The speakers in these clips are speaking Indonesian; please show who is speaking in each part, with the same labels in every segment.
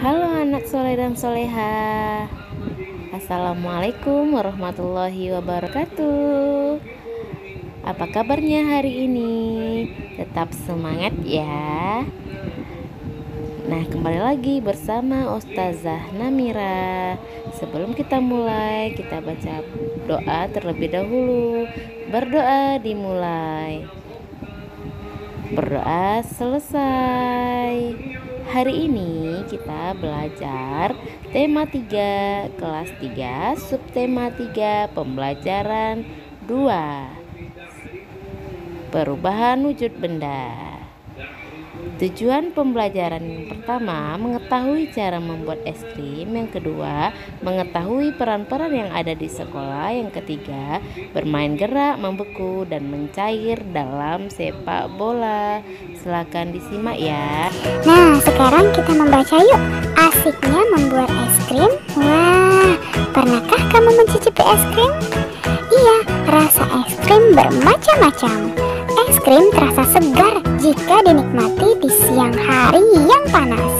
Speaker 1: Halo anak soleh dan soleha. Assalamualaikum warahmatullahi wabarakatuh. Apa kabarnya hari ini? Tetap semangat ya. Nah, kembali lagi bersama Ustazah Namira. Sebelum kita mulai, kita baca doa terlebih dahulu. Berdoa dimulai, berdoa selesai. Hari ini kita belajar tema 3 kelas 3 subtema 3 pembelajaran 2 perubahan wujud benda. Tujuan pembelajaran yang pertama, mengetahui cara membuat es krim. Yang kedua, mengetahui peran-peran yang ada di sekolah. Yang ketiga, bermain gerak, membeku, dan mencair dalam sepak bola. Silakan disimak ya.
Speaker 2: Nah, sekarang kita membaca yuk. Asiknya membuat es krim. Wah, pernahkah kamu mencicipi es krim? Iya, rasa es krim bermacam-macam. Es krim terasa segar jika dinikmati di siang hari yang panas.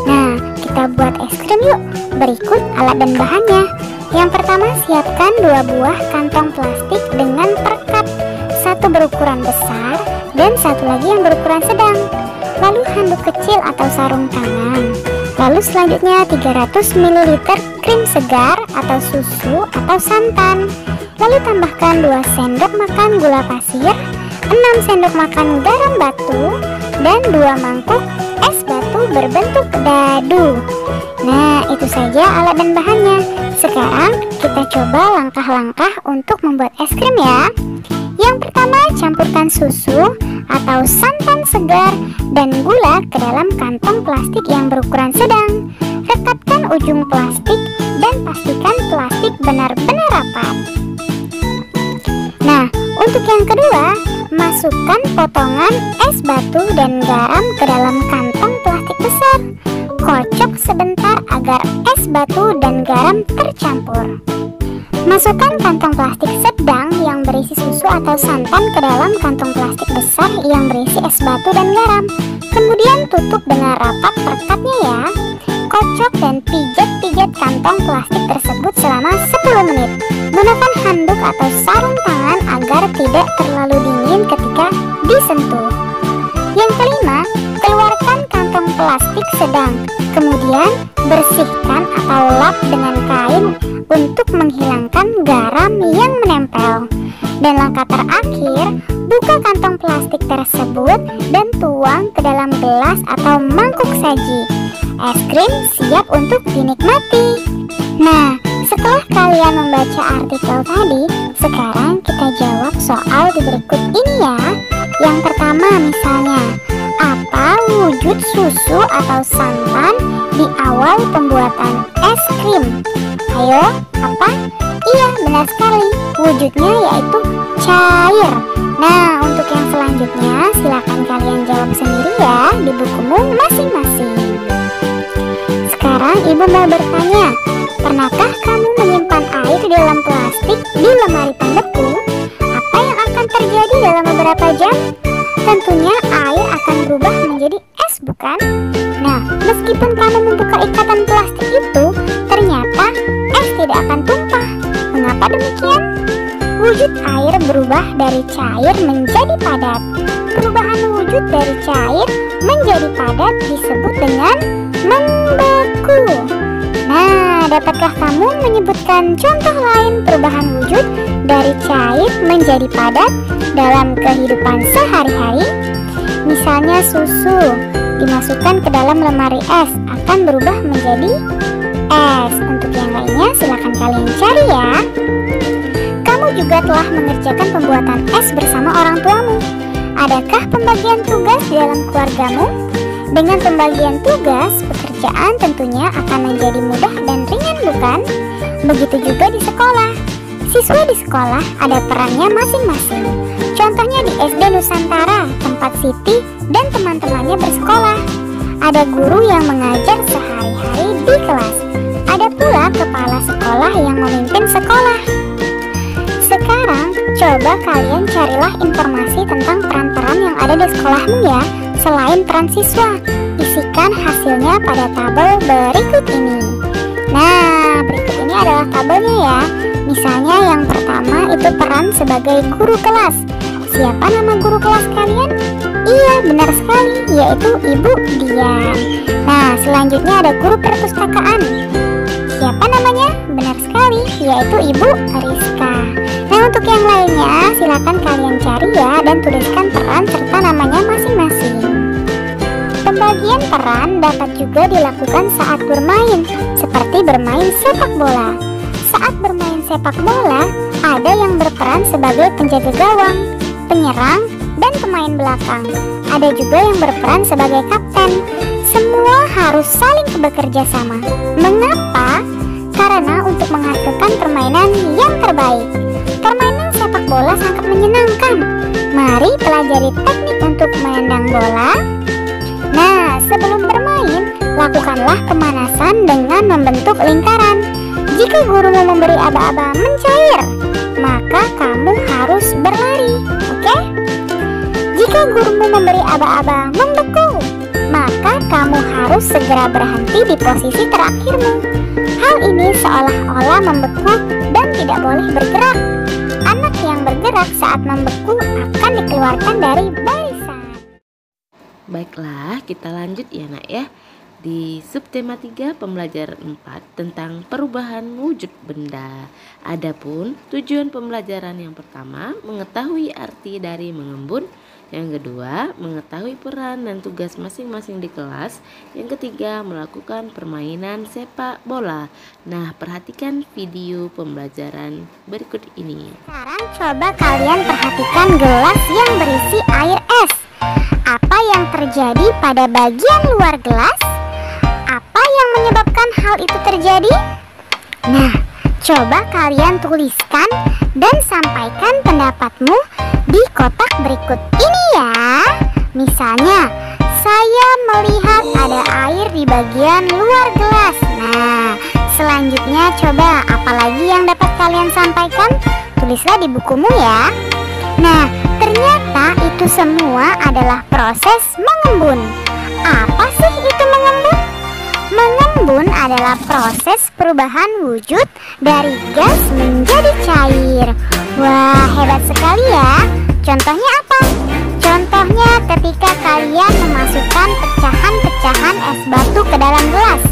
Speaker 2: Nah, kita buat es krim yuk. Berikut alat dan bahannya. Yang pertama, siapkan 2 buah kantong plastik dengan perekat. Satu berukuran besar dan satu lagi yang berukuran sedang. Lalu handuk kecil atau sarung tangan. Lalu selanjutnya 300 ml krim segar atau susu atau santan. Lalu tambahkan 2 sendok makan gula pasir, 6 sendok makan garam batu, dan 2 mangkuk es batu berbentuk dadu. Nah, itu saja alat dan bahannya. Sekarang kita coba langkah-langkah untuk membuat es krim ya. Yang pertama, campurkan susu atau santan segar dan gula ke dalam kantong plastik yang berukuran sedang. Rekatkan ujung plastik dan pastikan plastik benar-benar rapat. Nah, untuk yang kedua, masukkan potongan es batu dan garam ke dalam kantong plastik besar. Kocok sebentar agar es batu dan garam tercampur. Masukkan kantong plastik sedang yang berisi susu atau santan ke dalam kantong plastik besar yang berisi es batu dan garam. Kemudian tutup dengan rapat perekatnya ya. Kocok dan pijat-pijat kantong plastik tersebut selama 10 menit. Gunakan handuk atau sarung tangan agar tidak terlalu dingin ketika disentuh. Yang kelima, keluarkan kantong plastik sedang. Kemudian bersihkan atau lap dengan kain untuk menghilangkan garam yang menempel. Dan langkah terakhir, buka kantong plastik tersebut dan tuang ke dalam gelas atau mangkuk saji. Es krim siap untuk dinikmati. Nah, setelah kalian membaca artikel tadi, sekarang kita jawab soal di berikut ini ya. Yang pertama misalnya, apa wujud susu atau santan di awal pembuatan es krim? Ayo, apa? Iya, benar sekali. Wujudnya yaitu cair. Nah, untuk yang selanjutnya silakan kalian jawab sendiri ya di bukumu masing-masing. Sekarang ibu mau bertanya, pernahkah kamu menyimpan air di dalam plastik di lemari pembeku? Apa yang akan terjadi dalam beberapa jam? Tentunya air akan berubah menjadi es, bukan? Nah, meskipun kamu membuka ikatan plastik itu, ternyata es tidak akan tumpah. Mengapa demikian? Wujud air berubah dari cair menjadi padat. Perubahan wujud dari cair menjadi padat disebut dengan membeku. Nah, dapatkah kamu menyebutkan contoh lain perubahan wujud dari cair menjadi padat dalam kehidupan sehari-hari? Misalnya susu dimasukkan ke dalam lemari es akan berubah menjadi es. Untuk yang lainnya silakan kalian cari ya. Kamu juga telah mengerjakan pembuatan es bersama orang tuamu. Adakah pembagian tugas di dalam keluargamu? Dengan pembagian tugas, pekerjaan tentunya akan menjadi mudah dan ringan, bukan? Begitu juga di sekolah. Siswa di sekolah ada perannya masing-masing. Contohnya di SD Nusantara, tempat Siti dan teman-temannya bersekolah. Ada guru yang mengajar sehari-hari di kelas. Ada pula kepala sekolah yang memimpin sekolah. Sekarang, coba kalian carilah informasi tentang peran-peran yang ada di sekolahmu ya. Selain peran siswa, isikan Tuliskan hasilnya pada tabel berikut ini. Nah, berikut ini adalah tabelnya ya. Misalnya yang pertama itu peran sebagai guru kelas. Siapa nama guru kelas kalian? Iya, benar sekali, yaitu Ibu Dian. Nah, selanjutnya ada guru perpustakaan. Siapa namanya? Benar sekali, yaitu Ibu Rizka. Nah, untuk yang lainnya silakan kalian cari ya dan tuliskan peran serta namanya masing-masing. Pembagian peran dapat juga dilakukan saat bermain, seperti bermain sepak bola. Saat bermain sepak bola, ada yang berperan sebagai penjaga gawang, penyerang, dan pemain belakang. Ada juga yang berperan sebagai kapten. Semua harus saling bekerja sama. Mengapa? Karena untuk menghasilkan permainan yang terbaik. Permainan sepak bola sangat menyenangkan. Mari pelajari teknik untuk menendang bola. Nah, sebelum bermain, lakukanlah pemanasan dengan membentuk lingkaran. Jika gurumu memberi aba-aba mencair, maka kamu harus berlari, oke? Jika gurumu memberi aba-aba membeku, maka kamu harus segera berhenti di posisi terakhirmu. Hal ini seolah-olah membeku dan tidak boleh bergerak. Anak yang bergerak saat membeku akan dikeluarkan dari barisan.
Speaker 1: Baiklah, kita lanjut ya nak ya. Di subtema 3 pembelajaran 4 tentang perubahan wujud benda. Adapun tujuan pembelajaran yang pertama mengetahui arti dari mengembun, yang kedua mengetahui peran dan tugas masing-masing di kelas, yang ketiga melakukan permainan sepak bola. Nah, perhatikan video pembelajaran berikut ini.
Speaker 2: Sekarang coba kalian perhatikan gelas yang berisi air es. Apa yang terjadi pada bagian luar gelas? Apa yang menyebabkan hal itu terjadi? Nah, coba kalian tuliskan dan sampaikan pendapatmu di kotak berikut ini ya. Misalnya, saya melihat ada air di bagian luar gelas. Nah, selanjutnya coba apalagi yang dapat kalian sampaikan? Tulislah di bukumu ya. Nah, ternyata itu semua adalah proses mengembun. Apa sih itu mengembun? Mengembun adalah proses perubahan wujud dari gas menjadi cair. Wah, hebat sekali ya. Contohnya apa? Contohnya ketika kalian memasukkan pecahan-pecahan es batu ke dalam gelas.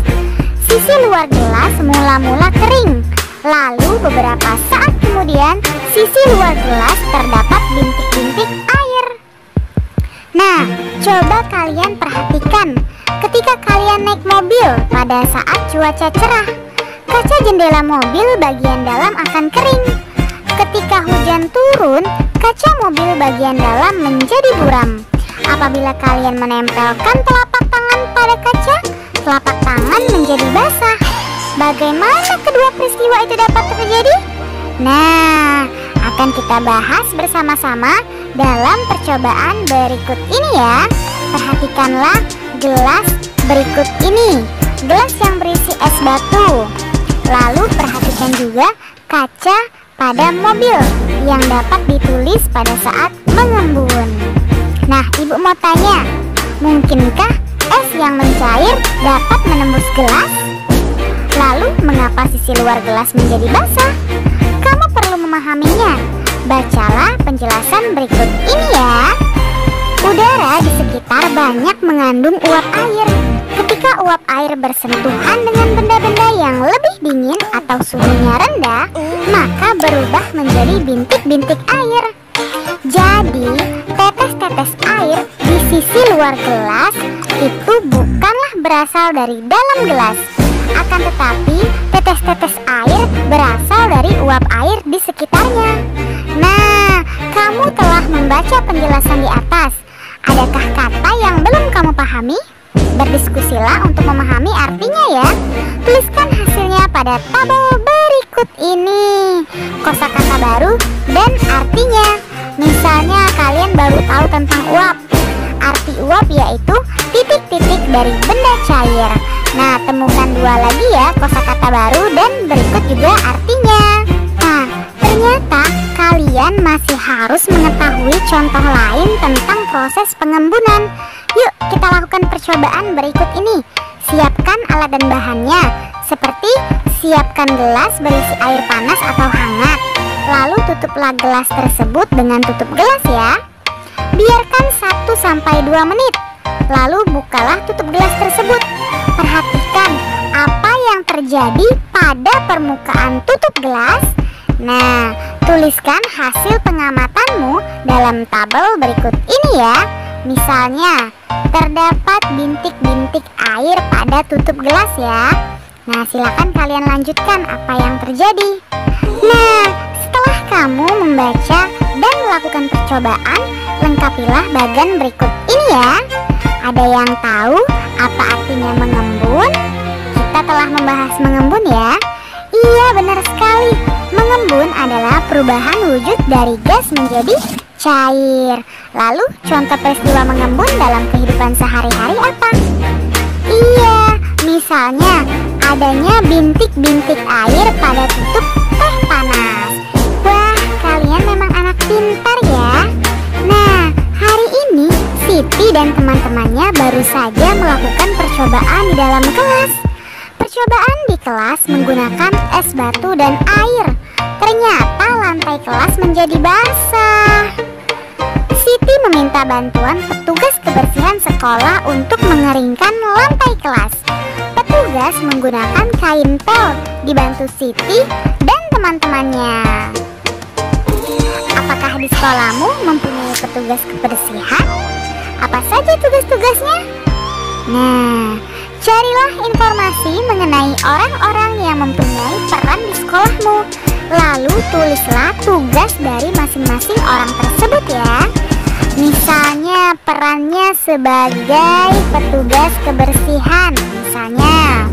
Speaker 2: Sisi luar gelas mula-mula kering. Lalu beberapa saat kemudian sisi luar gelas terdapat bintik-bintik air. Nah, coba kalian perhatikan ketika kalian naik mobil pada saat cuaca cerah. Kaca jendela mobil bagian dalam akan kering. Ketika hujan turun, kaca mobil bagian dalam menjadi buram. Apabila kalian menempelkan telapak tangan pada kaca, telapak tangan menjadi basah. Bagaimana kedua peristiwa itu dapat terjadi? Nah, akan kita bahas bersama-sama dalam percobaan berikut ini ya. Perhatikanlah gelas berikut ini. Gelas yang berisi es batu. Lalu perhatikan juga kaca pada mobil yang dapat ditulis pada saat mengembun. Nah, ibu mau tanya, mungkinkah es yang mencair dapat menembus gelas? Lalu, mengapa sisi luar gelas menjadi basah? Kamu perlu memahaminya. Bacalah penjelasan berikut ini ya. Udara di sekitar banyak mengandung uap air. Ketika uap air bersentuhan dengan benda-benda yang lebih dingin atau suhunya rendah, maka berubah menjadi bintik-bintik air. Jadi, tetes-tetes air di sisi luar gelas itu bukanlah berasal dari dalam gelas. Akan tetapi, tetes-tetes air berasal dari uap air di sekitarnya. Nah, kamu telah membaca penjelasan di atas. Adakah kata yang belum kamu pahami? Berdiskusilah untuk memahami artinya ya. Tuliskan hasilnya pada tabel berikut ini. Kosakata baru dan artinya. Misalnya kalian baru tahu tentang uap. Arti uap yaitu titik-titik dari benda cair. Nah, temukan dua lagi ya kosakata baru dan berikut juga artinya. Nah, ternyata kalian masih harus mengetahui contoh lain tentang proses pengembunan. Yuk kita lakukan percobaan berikut ini. Siapkan alat dan bahannya, seperti siapkan gelas berisi air panas atau hangat. Lalu tutuplah gelas tersebut dengan tutup gelas ya. Biarkan 1-2 menit. Lalu bukalah tutup gelas tersebut. Perhatikan apa yang terjadi pada permukaan tutup gelas. Nah, tuliskan hasil pengamatanmu dalam tabel berikut ini ya. Misalnya, terdapat bintik-bintik air pada tutup gelas ya. Nah, silakan kalian lanjutkan apa yang terjadi. Nah, setelah kamu membaca dan melakukan percobaan, lengkapilah bagan berikut ini ya. Ada yang tahu apa artinya mengembun? Kita telah membahas mengembun ya. Iya, benar sekali. Mengembun adalah perubahan wujud dari gas menjadi cair. Lalu contoh peristiwa mengembun dalam kehidupan sehari-hari apa? Iya, misalnya adanya bintik-bintik air pada tutup teh panas. Wah, kalian memang anak pintar ya. Nah, hari ini Siti dan teman-temannya baru saja melakukan percobaan di dalam kelas. Percobaan di kelas menggunakan es batu dan air. Ternyata lantai kelas menjadi basah. Siti meminta bantuan petugas kebersihan sekolah untuk mengeringkan lantai kelas. Petugas menggunakan kain pel dibantu Siti dan teman-temannya. Apakah di sekolahmu mempunyai petugas kebersihan? Apa saja tugas-tugasnya? Nah, carilah informasi mengenai orang-orang yang mempunyai peran di sekolahmu. Lalu tulislah tugas dari masing-masing orang tersebut ya. Misalnya perannya sebagai petugas kebersihan misalnya.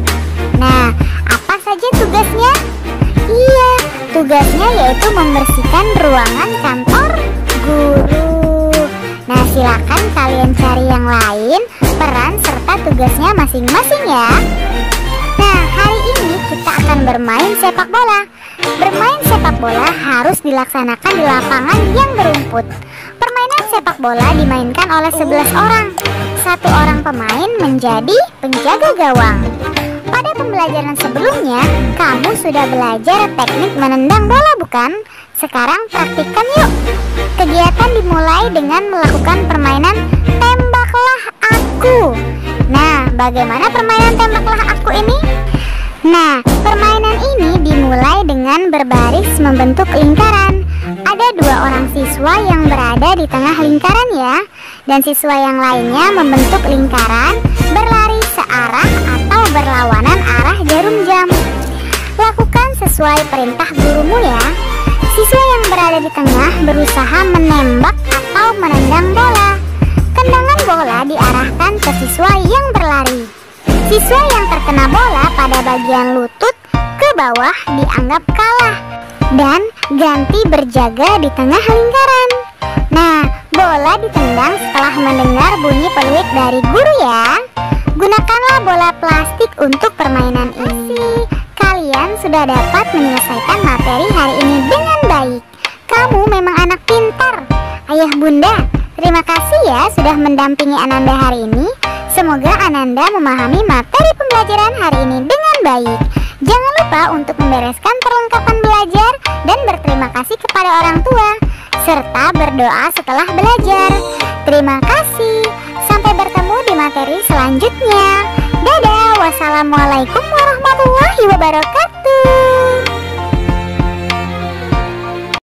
Speaker 2: Nah, apa saja tugasnya? Iya, tugasnya yaitu membersihkan ruangan kantor guru. Nah, silakan kalian cari yang lain peran serta tugasnya masing-masing ya. Nah, hari ini kita akan bermain sepak bola. Bermain sepak bola harus dilaksanakan di lapangan yang berumput. Permainan sepak bola dimainkan oleh 11 orang. Satu orang pemain menjadi penjaga gawang. Pada pembelajaran sebelumnya, kamu sudah belajar teknik menendang bola bukan? Sekarang praktikkan yuk. Kegiatan dimulai dengan melakukan permainan tembaklah aku. Nah, bagaimana permainan tembaklah aku ini? Nah, permainan ini dimulai dengan berbaris membentuk lingkaran. Ada 2 orang siswa yang berada di tengah lingkaran ya. Dan siswa yang lainnya membentuk lingkaran berlari searah atau berlawanan arah jarum jam. Lakukan sesuai perintah gurumu ya. Siswa yang berada di tengah berusaha menembak atau menendang bola. Tendangan bola diarahkan ke siswa yang berlari. Siswa yang terkena bola pada bagian lutut ke bawah dianggap kalah dan ganti berjaga di tengah lingkaran. Nah, bola ditendang setelah mendengar bunyi peluit dari guru ya. Gunakanlah bola plastik untuk permainan ini. Kalian sudah dapat menyelesaikan materi hari ini dengan baik. Kamu memang anak pintar. Ayah bunda, terima kasih ya sudah mendampingi Ananda hari ini. Semoga Ananda memahami materi pembelajaran hari ini dengan baik. Jangan lupa untuk membereskan perlengkapan belajar dan berterima kasih kepada orang tua, serta berdoa setelah belajar. Terima kasih. Sampai bertemu di materi selanjutnya. Dadah. Wassalamualaikum warahmatullahi wabarakatuh.